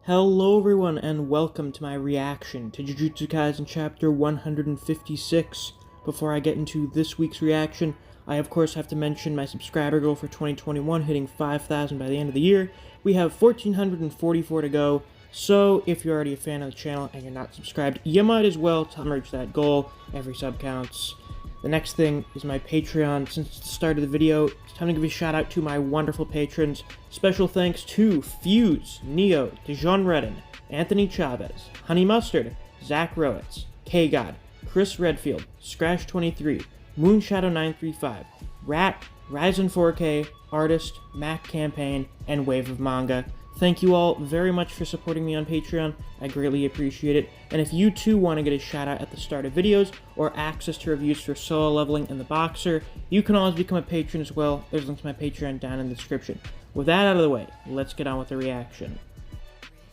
Hello everyone and welcome to my reaction to Jujutsu Kaisen chapter 156. Before I get into this week's reaction, I of course have to mention my subscriber goal for 2021 hitting 5,000 by the end of the year. We have 1,444 to go, so if you're already a fan of the channel and you're not subscribed, you might as well reach that goal. Every sub counts. The next thing is my Patreon. Since the start of the video, it's time to give a shout out to my wonderful patrons. Special thanks to Fuse, Neo, Dijon Redden, Anthony Chavez, Honey Mustard, Zach Rowitz, K-God, Chris Redfield, Scratch23, Moonshadow935, Rat, Ryzen 4K, Artist, Mac Campaign, and Wave of Manga. Thank you all very much for supporting me on Patreon. I greatly appreciate it. And if you too want to get a shout out at the start of videos or access to reviews for Solo Leveling and the Boxer, you can always become a patron as well. There's a link to my Patreon down in the description. With that out of the way, let's get on with the reaction.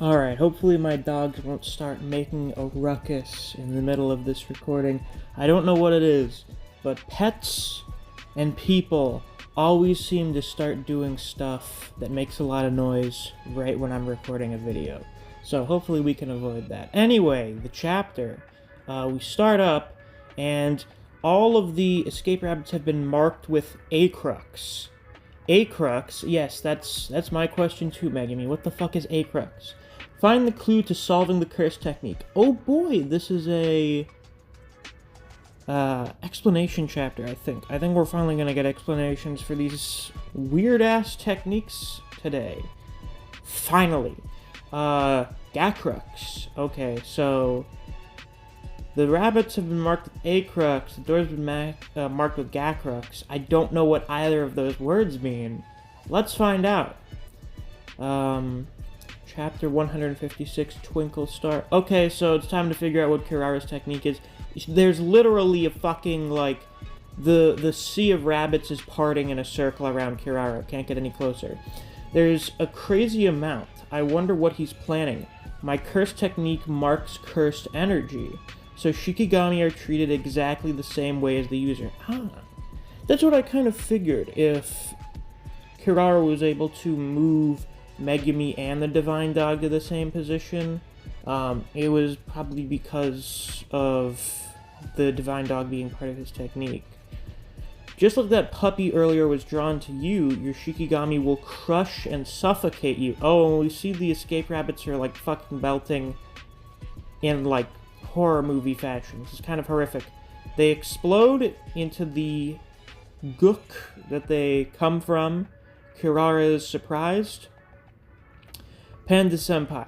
Alright, hopefully my dogs won't start making a ruckus in the middle of this recording. I don't know what it is, but pets and people always seem to start doing stuff that makes a lot of noise right when I'm recording a video. So hopefully we can avoid that. Anyway, the chapter. We start up, and all of the escape rabbits have been marked with a crux. A crux? Yes, that's my question too, Megami. What the fuck is a crux? Find the clue to solving the curse technique. Oh boy, this is a explanation chapter, I think. I think we're finally gonna get explanations for these weird-ass techniques today. Finally. Gacrux. Okay, so the rabbits have been marked with A-crux, the doors have been marked with Gacrux. I don't know what either of those words mean. Let's find out. Chapter 156, Twinkle Star. Okay, so it's time to figure out what Kirara's technique is. There's literally a fucking, like, the sea of rabbits is parting in a circle around Kirara. Can't get any closer. There's a crazy amount. I wonder what he's planning. My curse technique marks cursed energy. So Shikigami are treated exactly the same way as the user. Ah, that's what I kind of figured. If Kirara was able to move Megumi and the Divine Dog to the same position, it was probably because of the Divine Dog being part of his technique. Just like that puppy earlier was drawn to you, your Shikigami will crush and suffocate you. Oh, and we see the escape rabbits are like fucking belting in like horror movie fashion. This is kind of horrific. They explode into the gook that they come from. Kirara is surprised. Panda-senpai,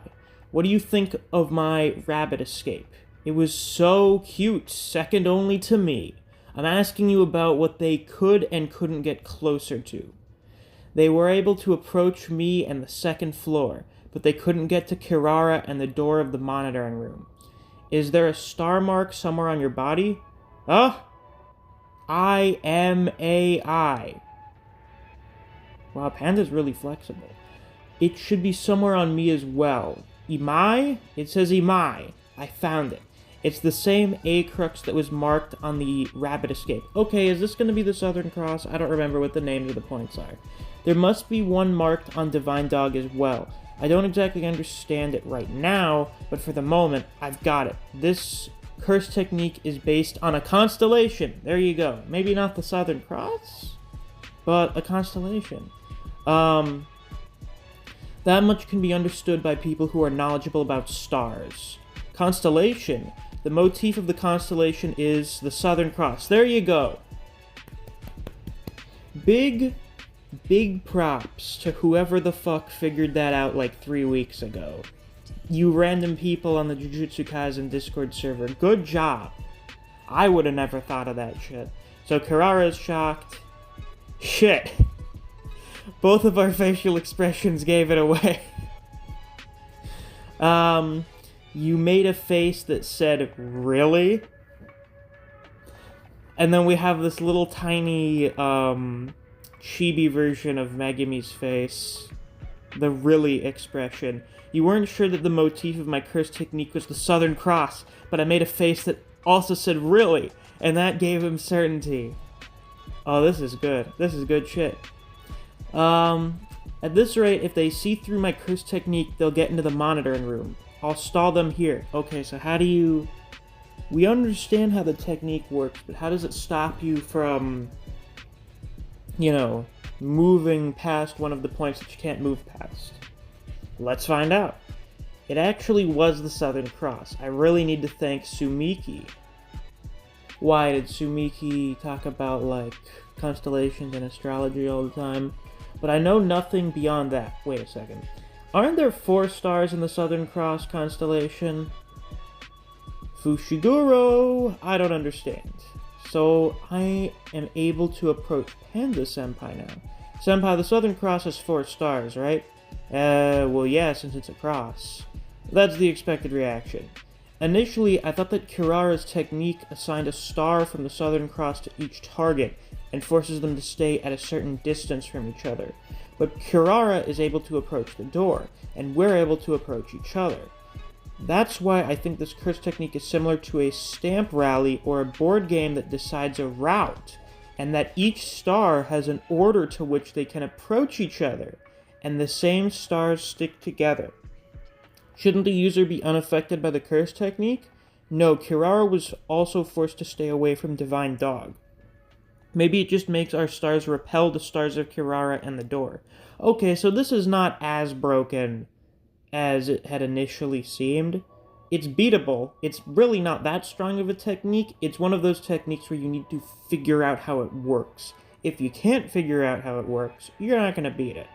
what do you think of my rabbit escape? It was so cute, second only to me. I'm asking you about what they could and couldn't get closer to. They were able to approach me and the second floor, but they couldn't get to Kirara and the door of the monitoring room. Is there a star mark somewhere on your body? I-M-A-I. Wow, Panda's really flexible. It should be somewhere on me as well. Imai? It says Imai. I found it. It's the same A-crux that was marked on the rabbit escape. Okay, is this going to be the Southern Cross? I don't remember what the names of the points are. There must be one marked on Divine Dog as well. I don't exactly understand it right now, but for the moment, I've got it. This curse technique is based on a constellation. There you go. Maybe not the Southern Cross, but a constellation. That much can be understood by people who are knowledgeable about stars. Constellation. The motif of the constellation is the Southern Cross. There you go. Big props to whoever the fuck figured that out like 3 weeks ago. You random people on the Jujutsu Kaisen Discord server. Good job. I would have never thought of that shit. So Kirara is shocked. Shit. Both of our facial expressions gave it away. You made a face that said, really? And then we have this little tiny, chibi version of Megumi's face. The really expression. You weren't sure that the motif of my curse technique was the Southern Cross, but I made a face that also said, really? And that gave him certainty. Oh, this is good. This is good shit. At this rate, if they see through my curse technique, they'll get into the monitoring room. I'll stall them here. Okay, so how do you... We understand how the technique works, but how does it stop you from, you know, moving past one of the points that you can't move past? Let's find out. It actually was the Southern Cross. I really need to thank Sumiki. Why did Sumiki talk about, like, constellations and astrology all the time? But I know nothing beyond that. Wait a second. Aren't there 4 stars in the Southern Cross constellation? Fushiguro! I don't understand. So I am able to approach Panda Senpai now. Senpai, the Southern Cross has 4 stars, right? Well yeah, since it's a cross. That's the expected reaction. Initially, I thought that Kirara's technique assigned a star from the Southern Cross to each target, and forces them to stay at a certain distance from each other. But Kirara is able to approach the door, and we're able to approach each other. That's why I think this curse technique is similar to a stamp rally or a board game that decides a route, and that each star has an order to which they can approach each other, and the same stars stick together. Shouldn't the user be unaffected by the curse technique? No, Kirara was also forced to stay away from Divine Dog. Maybe it just makes our stars repel the stars of Kirara and the door. Okay, so this is not as broken as it had initially seemed. It's beatable. It's really not that strong of a technique. It's one of those techniques where you need to figure out how it works. If you can't figure out how it works, you're not going to beat it.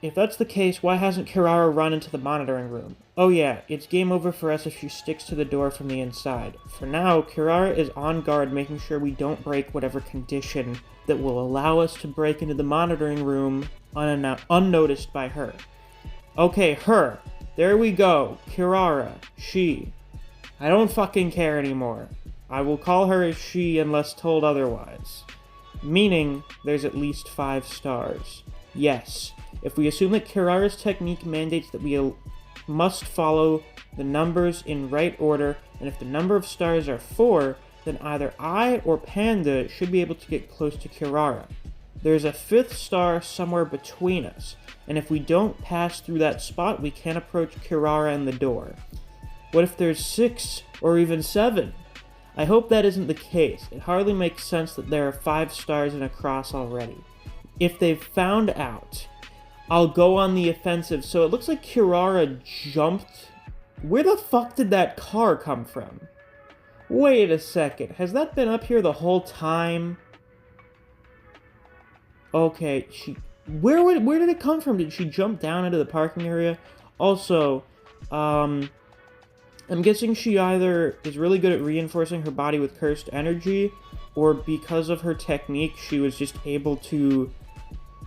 If that's the case, why hasn't Kirara run into the monitoring room? Oh yeah, it's game over for us if she sticks to the door from the inside. For now, Kirara is on guard making sure we don't break whatever condition that will allow us to break into the monitoring room unnoticed by her. Okay, her. There we go. Kirara. She. I don't fucking care anymore. I will call her as she unless told otherwise. Meaning, there's at least 5 stars. Yes, if we assume that Kirara's technique mandates that we must follow the numbers in right order, and if the number of stars are 4, then either I or Panda should be able to get close to Kirara. There's a 5th star somewhere between us, and if we don't pass through that spot, we can't approach Kirara and the door. What if there's 6 or even 7? I hope that isn't the case. It hardly makes sense that there are 5 stars in a cross already. If they've found out, I'll go on the offensive. So it looks like Kirara jumped. Where the fuck did that car come from? Wait a second. Has that been up here the whole time? Okay, where did it come from? Did she jump down into the parking area? Also, I'm guessing she either is really good at reinforcing her body with cursed energy, or because of her technique, she was just able to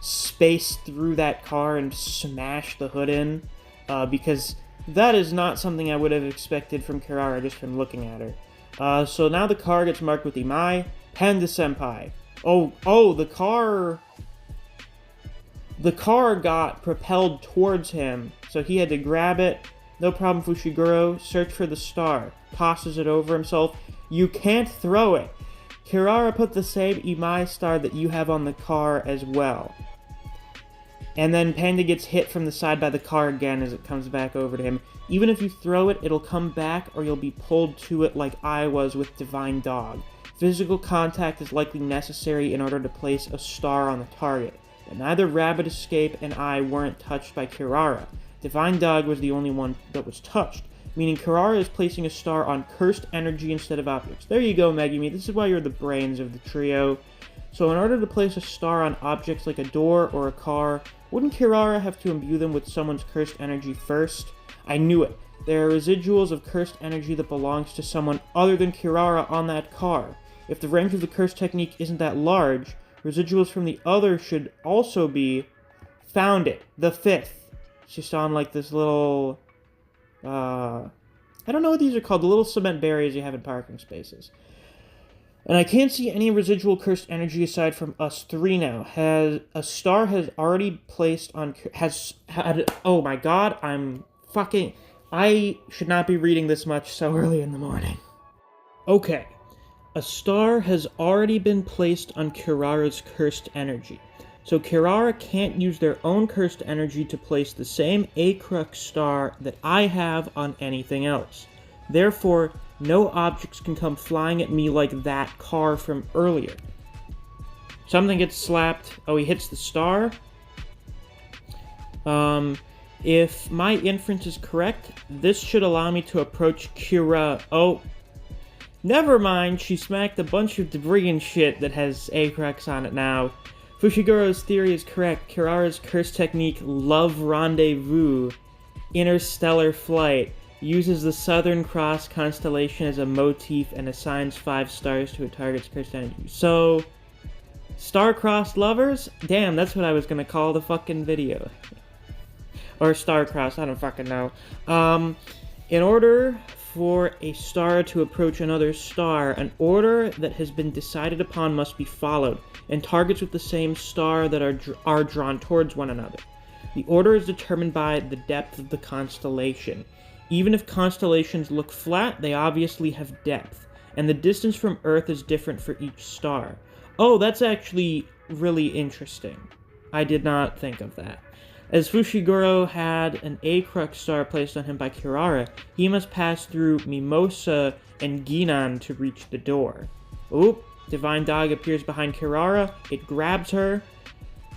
space through that car and smash the hood in, because that is not something I would have expected from Kirara just from looking at her. So now the car gets marked with Imai, Panda Senpai. Oh, the car got propelled towards him, so he had to grab it. No problem, Fushiguro. Search for the star. Tosses it over himself. You can't throw it. Kirara put the same Imai star that you have on the car as well. And then Panda gets hit from the side by the car again as it comes back over to him. Even if you throw it, it'll come back or you'll be pulled to it like I was with Divine Dog. Physical contact is likely necessary in order to place a star on the target. But neither Rabbit Escape and I weren't touched by Kirara. Divine Dog was the only one that was touched, meaning Kirara is placing a star on cursed energy instead of objects. There you go, Megumi. This is why you're the brains of the trio. So in order to place a star on objects like a door or a car, wouldn't Kirara have to imbue them with someone's cursed energy first? I knew it. There are residuals of cursed energy that belongs to someone other than Kirara on that car. If the range of the curse technique isn't that large, residuals from the other should also be... Found it. The 5th. It's just on like this little... I don't know what these are called. The little cement barriers you have in parking spaces. And I can't see any residual cursed energy aside from us 3 now. A star has already placed on... Oh my god, I should not be reading this much so early in the morning. Okay. A star has already been placed on Kirara's cursed energy. So Kirara can't use their own cursed energy to place the same Acrux star that I have on anything else. Therefore, no objects can come flying at me like that car from earlier. Something gets slapped. Oh, he hits the star. If my inference is correct, this should allow me to approach Kira. Oh, never mind. She smacked a bunch of debris and shit that has Acrux on it now. Fushiguro's theory is correct. Kirara's curse technique, Love Rendezvous, Interstellar Flight, uses the Southern Cross constellation as a motif and assigns 5 stars to a target's cursed energy. So, star-crossed lovers? Damn, that's what I was gonna call the fucking video. Or star-crossed, I don't fucking know. In order for a star to approach another star, an order that has been decided upon must be followed, and targets with the same star that are drawn towards one another. The order is determined by the depth of the constellation. Even if constellations look flat, they obviously have depth, and the distance from Earth is different for each star. Oh, that's actually really interesting. I did not think of that. As Fushiguro had an Acrux star placed on him by Kirara, he must pass through Mimosa and Ginan to reach the door. Oop, Divine Dog appears behind Kirara. It grabs her.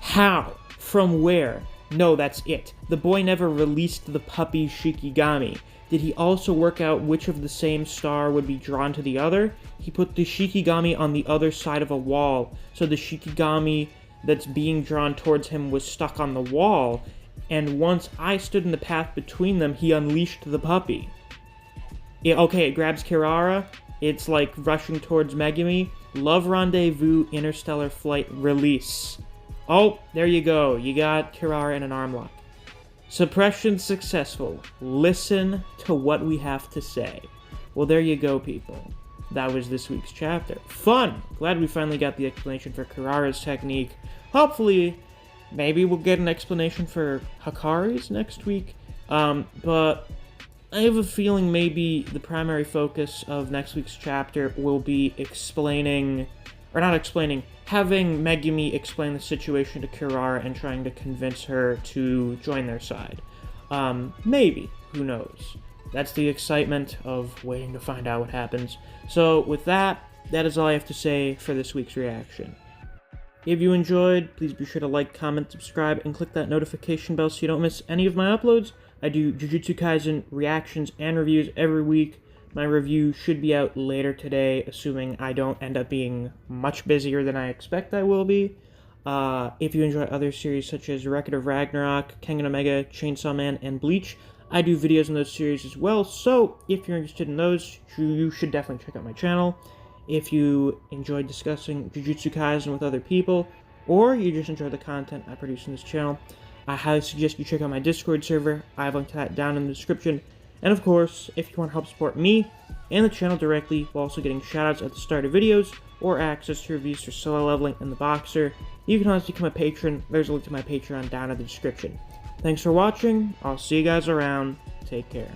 How? From where? No, that's it. The boy never released the puppy Shikigami. Did he also work out which of the same star would be drawn to the other? He put the Shikigami on the other side of a wall, so the Shikigami that's being drawn towards him was stuck on the wall, and once I stood in the path between them, he unleashed the puppy. Okay, it grabs Kirara. It's like rushing towards Megumi. Love Rendezvous, Interstellar Flight, release. Oh, there you go. You got Kirara in an arm lock. Suppression successful. Listen to what we have to say. Well, there you go, people. That was this week's chapter. Fun! Glad we finally got the explanation for Kirara's technique. Hopefully, maybe we'll get an explanation for Hakari's next week. But I have a feeling maybe the primary focus of next week's chapter will be having Megumi explain the situation to Kirara and trying to convince her to join their side. Maybe. Who knows? That's the excitement of waiting to find out what happens. So with that is all I have to say for this week's reaction. If you enjoyed, please be sure to like, comment, subscribe, and click that notification bell so you don't miss any of my uploads. I do Jujutsu Kaisen reactions and reviews every week. My review should be out later today, assuming I don't end up being much busier than I expect I will be. If you enjoy other series such as Record of Ragnarok, Kengan Omega, Chainsaw Man, and Bleach, I do videos in those series as well, so if you're interested in those, you should definitely check out my channel. If you enjoyed discussing Jujutsu Kaisen with other people, or you just enjoy the content I produce in this channel, I highly suggest you check out my Discord server. I have linked to that down in the description. And of course, if you want to help support me and the channel directly while also getting shoutouts at the start of videos, or access to reviews for solo leveling and the Boxer, you can always become a patron. There's a link to my Patreon down in the description. Thanks for watching. I'll see you guys around. Take care.